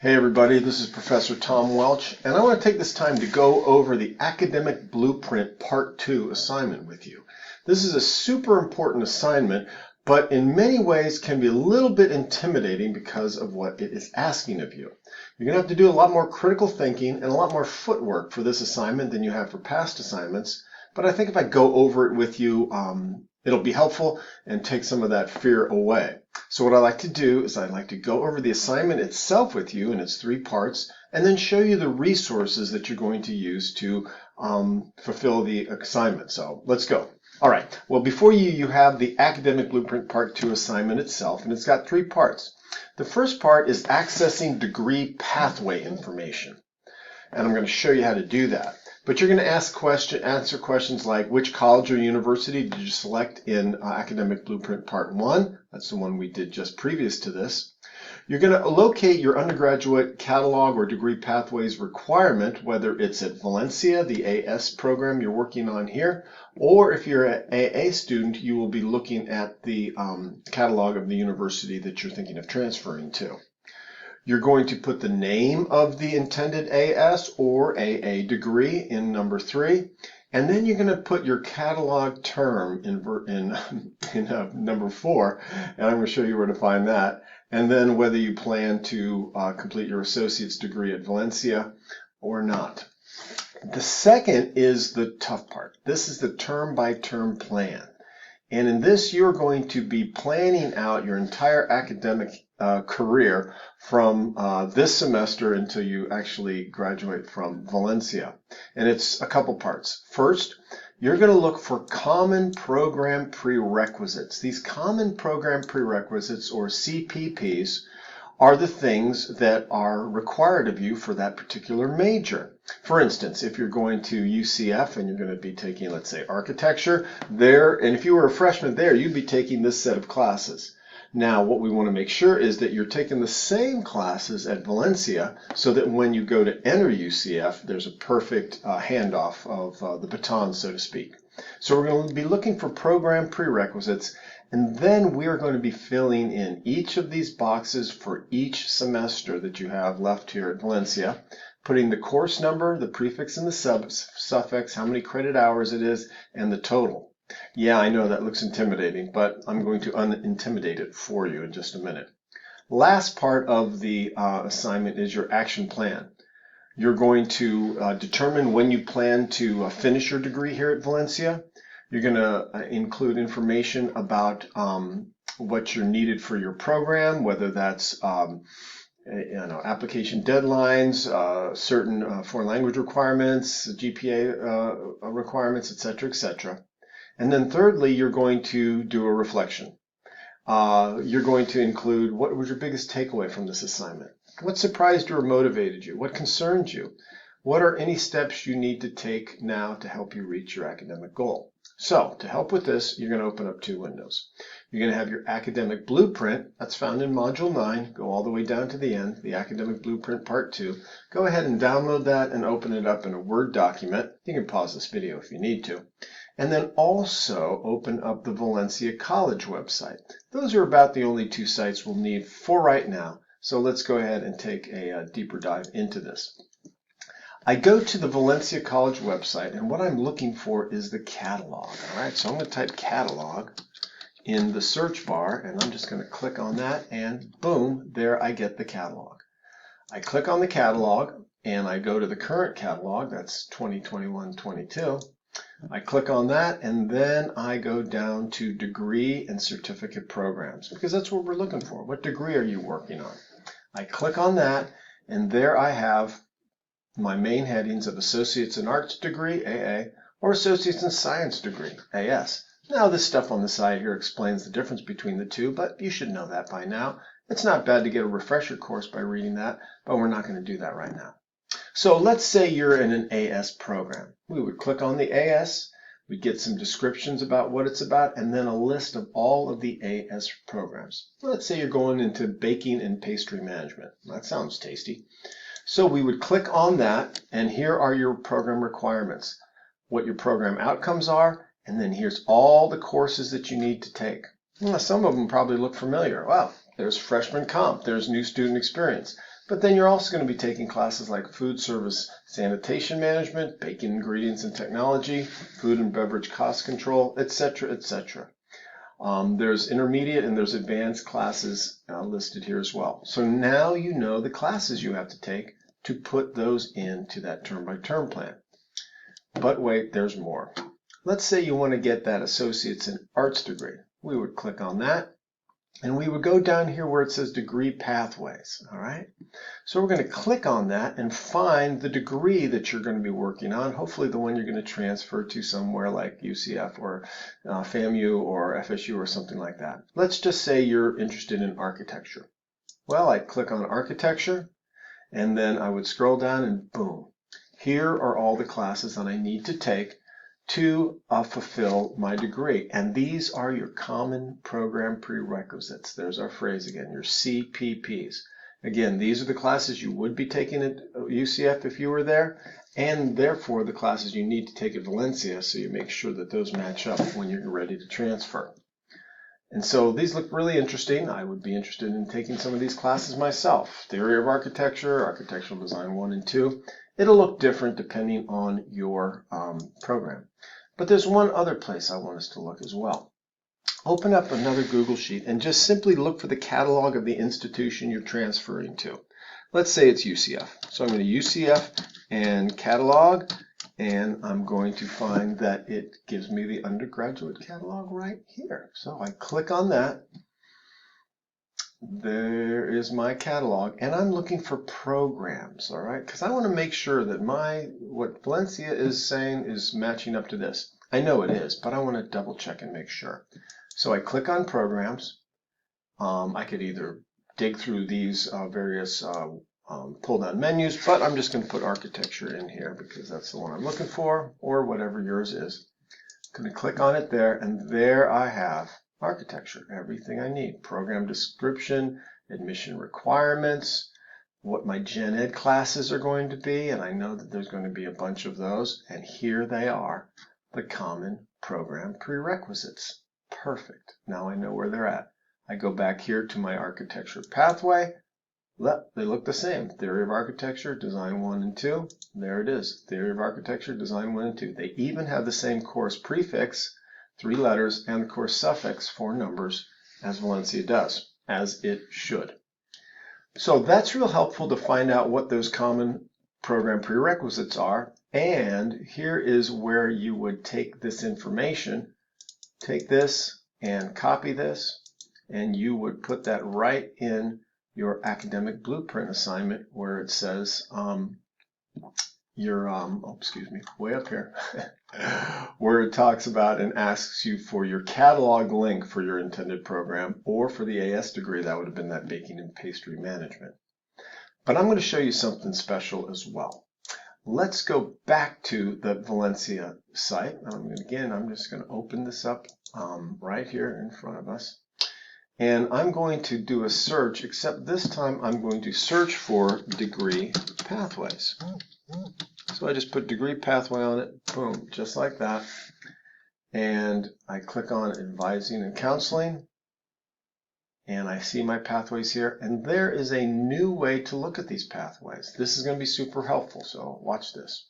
Hey everybody, this is Professor Tom Welch, and I want to take this time to go over the Academic Blueprint Part 2 assignment with you. This is a super important assignment, but in many ways can be a little bit intimidating because of what it is asking of you. You're going to have to do a lot more critical thinking and a lot more footwork for this assignment than you have for past assignments, but I think if I go over it with you, it'll be helpful and take some of that fear away. So what I like to do is I like to go over the assignment itself with you in its 3 parts and then show you the resources that you're going to use to fulfill the assignment. So let's go. All right. Well, before you have the Academic Blueprint Part 2 assignment itself, and it's got 3 parts. The first part is accessing degree pathway information, and I'm going to show you how to do that. But you're going to answer questions like, which college or university did you select in Academic Blueprint Part 1? That's the one we did just previous to this. You're going to locate your undergraduate catalog or degree pathways requirement, whether it's at Valencia, the AS program you're working on here, or if you're an AA student, you will be looking at the catalog of the university that you're thinking of transferring to. You're going to put the name of the intended AS or AA degree in number 3, and then you're going to put your catalog term in number 4, and I'm going to show you where to find that, and then whether you plan to complete your associate's degree at Valencia or not. The second is the tough part. This is the term-by-term plan. And in this, you're going to be planning out your entire academic career from this semester until you actually graduate from Valencia. And it's a couple parts. First, you're going to look for common program prerequisites. These common program prerequisites, or CPPs, are the things that are required of you for that particular major. For instance, if you're going to UCF and you're going to be taking, let's say, architecture there, and if you were a freshman there, you'd be taking this set of classes. Now, what we want to make sure is that you're taking the same classes at Valencia so that when you go to enter UCF, there's a perfect handoff of the baton, so to speak. So we're going to be looking for program prerequisites, and then we are going to be filling in each of these boxes for each semester that you have left here at Valencia, putting the course number, the prefix and the suffix, how many credit hours it is, and the total. Yeah, I know that looks intimidating, but I'm going to unintimidate it for you in just a minute. Last part of the assignment is your action plan. You're going to determine when you plan to finish your degree here at Valencia. You're going to include information about what you're needed for your program, whether that's application deadlines, certain foreign language requirements, GPA requirements, etc., etc. And then thirdly, you're going to do a reflection. You're going to include what was your biggest takeaway from this assignment? What surprised you or motivated you? What concerned you? What are any steps you need to take now to help you reach your academic goal? So to help with this, you're going to open up 2 windows. You're going to have your academic blueprint. That's found in Module 9. Go all the way down to the end, the Academic Blueprint Part 2. Go ahead and download that and open it up in a Word document. You can pause this video if you need to. And then also open up the Valencia College website. Those are about the only 2 sites we'll need for right now. So let's go ahead and take a deeper dive into this. I go to the Valencia College website, and what I'm looking for is the catalog. All right, so I'm going to type catalog in the search bar, and I'm just going to click on that, and boom, there I get the catalog. I click on the catalog, and I go to the current catalog. That's 2021-22. I click on that, and then I go down to degree and certificate programs, because that's what we're looking for. What degree are you working on? I click on that, and there I have my main headings of Associates in Arts degree, AA, or Associates in Science degree, AS. Now this stuff on the side here explains the difference between the 2, but you should know that by now. It's not bad to get a refresher course by reading that, but we're not going to do that right now. So let's say you're in an AS program. We would click on the AS, we'd get some descriptions about what it's about, and then a list of all of the AS programs. Let's say you're going into baking and pastry management. That sounds tasty. So we would click on that, and here are your program requirements, what your program outcomes are, and then here's all the courses that you need to take. Well, some of them probably look familiar. Wow, there's freshman comp, there's new student experience. But then you're also going to be taking classes like food service sanitation management, baking ingredients and technology, food and beverage cost control, etc., etc. There's intermediate and there's advanced classes listed here as well. So now you know the classes you have to take to put those into that term-by-term plan. But wait, there's more. Let's say you want to get that Associate's in Arts degree. We would click on that, and we would go down here where it says Degree Pathways, all right? So we're going to click on that and find the degree that you're going to be working on, hopefully the one you're going to transfer to somewhere like UCF or FAMU or FSU or something like that. Let's just say you're interested in architecture. Well, I click on architecture, and then I would scroll down and boom. Here are all the classes that I need to take to fulfill my degree. And these are your common program prerequisites. There's our phrase again, your CPPs. Again, these are the classes you would be taking at UCF if you were there, and therefore the classes you need to take at Valencia, so you make sure that those match up when you're ready to transfer. And so these look really interesting. I would be interested in taking some of these classes myself. Theory of Architecture, Architectural Design 1 and 2. It'll look different depending on your program. But there's one other place I want us to look as well. Open up another Google Sheet and just simply look for the catalog of the institution you're transferring to. Let's say it's UCF. So I'm going to UCF and catalog, and I'm going to find that it gives me the undergraduate catalog right here. So I click on that. There is my catalog, and I'm looking for programs, all right? Because I want to make sure that what Valencia is saying is matching up to this. I know it is, but I want to double check and make sure. So I click on programs. I could either dig through these various pull-down menus, but I'm just going to put architecture in here because that's the one I'm looking for, or whatever yours is. I'm going to click on it there, and there I have architecture, everything I need. Program description, admission requirements, what my gen ed classes are going to be, and I know that there's going to be a bunch of those, and here they are, the common program prerequisites. Perfect. Now I know where they're at. I go back here to my architecture pathway. They look the same. Theory of Architecture, Design 1 and 2. There it is. Theory of Architecture, Design 1 and 2. They even have the same course prefix, 3 letters, and the course suffix, 4 numbers, as Valencia does, as it should. So that's real helpful to find out what those common program prerequisites are. And here is where you would take this information, take this and copy this, and you would put that right in your academic blueprint assignment where it says way up here, where it talks about and asks you for your catalog link for your intended program, or for the AS degree, that would have been that baking and pastry management. But I'm going to show you something special as well. Let's go back to the Valencia site. I'm just going to open this up right here in front of us. And I'm going to do a search, except this time I'm going to search for degree pathways. So I just put degree pathway on it, boom, just like that. And I click on advising and counseling. And I see my pathways here. And there is a new way to look at these pathways. This is going to be super helpful, so watch this.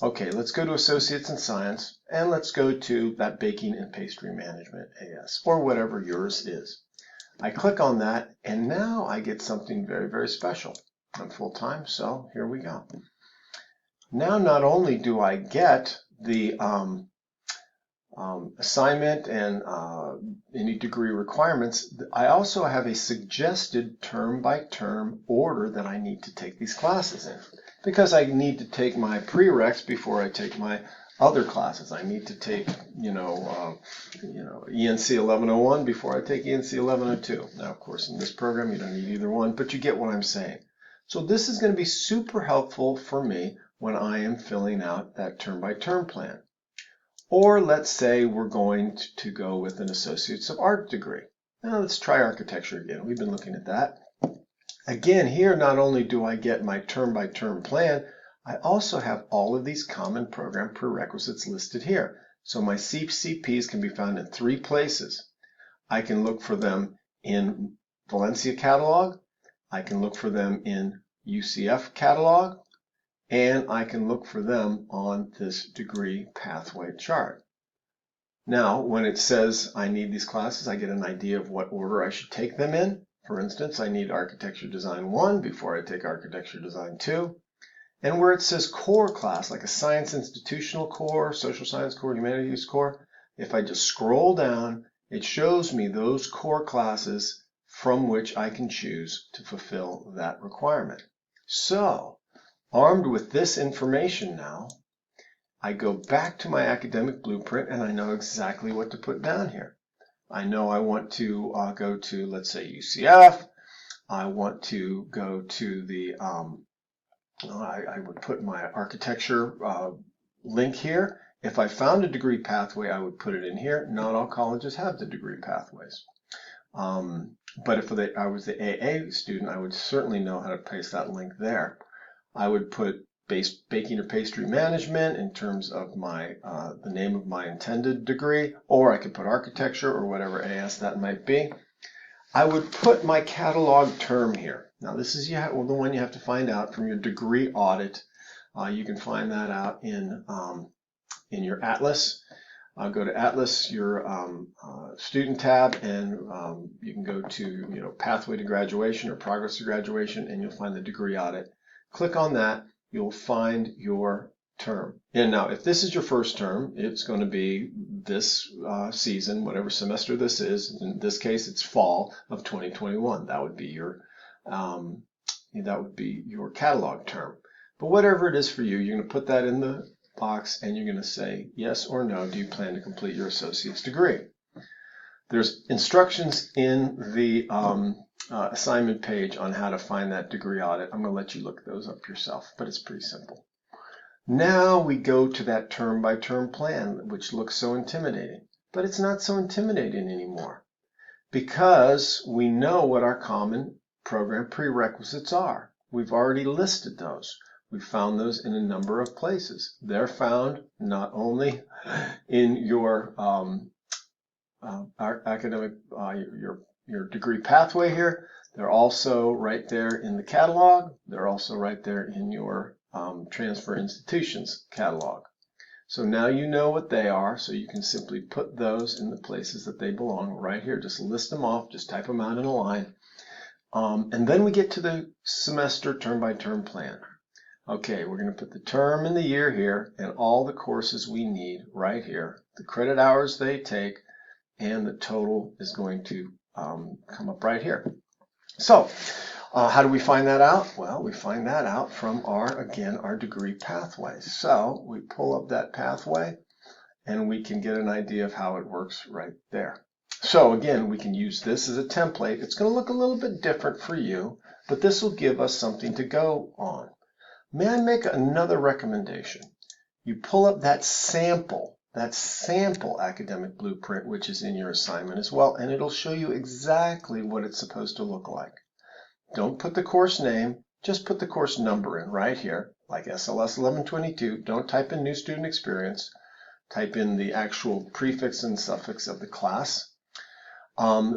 Okay, let's go to Associates in Science, and let's go to that Baking and Pastry Management AS, or whatever yours is. I click on that, and now I get something very, very special. I'm full-time, so here we go. Now, not only do I get the assignment and any degree requirements, I also have a suggested term-by-term order that I need to take these classes in. Because I need to take my prereqs before I take my other classes. I need to take, ENC 1101 before I take ENC 1102. Now, of course, in this program, you don't need either one, but you get what I'm saying. So this is going to be super helpful for me when I am filling out that term-by-term plan. Or let's say we're going to go with an Associates of Art degree. Now let's try architecture again. We've been looking at that. Again, here not only do I get my term-by-term plan, I also have all of these common program prerequisites listed here. So my CPPs can be found in 3 places. I can look for them in Valencia catalog. I can look for them in UCF catalog, and I can look for them on this degree pathway chart. Now, when it says I need these classes, I get an idea of what order I should take them in. For instance, I need Architecture Design 1 before I take Architecture Design 2. And where it says core class, like a science institutional core, social science core, humanities core, if I just scroll down, it shows me those core classes from which I can choose to fulfill that requirement. So, armed with this information now, I go back to my academic blueprint and I know exactly what to put down here. I know I want to go to, let's say, UCF. I want to go to the, I would put my architecture link here. If I found a degree pathway, I would put it in here. Not all colleges have the degree pathways. But if I was the AA student, I would certainly know how to paste that link there. I would put baking or pastry management in terms of my the name of my intended degree, or I could put architecture or whatever AS that might be. I would put my catalog term here. Now this is the one you have to find out from your degree audit. You can find that out in your Atlas. Go to Atlas, your student tab, and you can go to pathway to graduation or progress to graduation, and you'll find the degree audit. Click on that. You'll find your term. And now, if this is your first term, it's going to be this season, whatever semester this is. In this case, it's fall of 2021. That would be your catalog term. But whatever it is for you, you're going to put that in the box, and you're going to say yes or no. Do you plan to complete your associate's degree? There's instructions in the assignment page on how to find that degree audit. I'm going to let you look those up yourself, but it's pretty simple. Now we go to that term-by-term plan, which looks so intimidating, but it's not so intimidating anymore because we know what our common program prerequisites are. We've already listed those. We found those in a number of places. They're found not only in your academic, your degree pathway here. They're also right there in the catalog. They're also right there in your transfer institutions catalog. So now you know what they are, so you can simply put those in the places that they belong right here. Just list them off, just type them out in a line. And then we get to the semester term-by-term plan. Okay, we're going to put the term and the year here and all the courses we need right here, the credit hours they take, and the total is going to come up right here. So how do we find that out? Well, we find that out from our degree pathways. So we pull up that pathway and we can get an idea of how it works right there. So again, we can use this as a template. It's going to look a little bit different for you, but this will give us something to go on. May I make another recommendation? You pull up that sample academic blueprint, which is in your assignment as well, and it'll show you exactly what it's supposed to look like. Don't put the course name, just put the course number in right here, like SLS 1122. Don't type in new student experience. Type in the actual prefix and suffix of the class.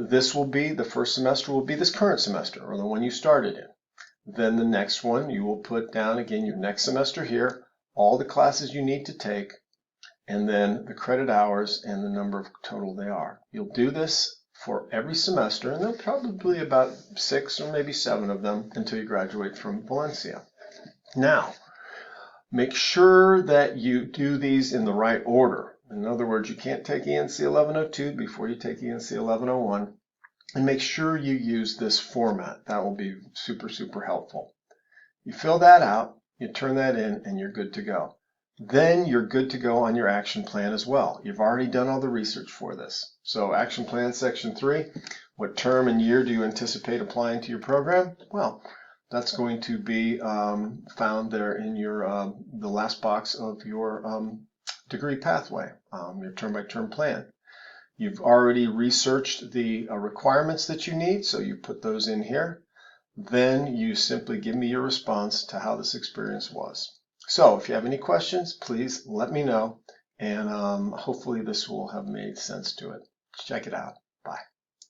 This will be, the first semester will be this current semester, or the one you started in. Then the next one, you will put down again your next semester here, all the classes you need to take, and then the credit hours and the number of total they are. You'll do this for every semester, and there'll probably be about 6 or maybe 7 of them until you graduate from Valencia. Now, make sure that you do these in the right order. In other words, you can't take ENC 1102 before you take ENC 1101. And make sure you use this format. That will be super, super helpful. You fill that out, you turn that in, and you're good to go. Then you're good to go on your action plan as well. You've already done all the research for this. So action plan section 3, what term and year do you anticipate applying to your program? Well, that's going to be found there in your the last box of your degree pathway, your term-by-term plan. You've already researched the requirements that you need, so you put those in here. Then you simply give me your response to how this experience was. So if you have any questions, please let me know, and hopefully this will have made sense to it. Check it out.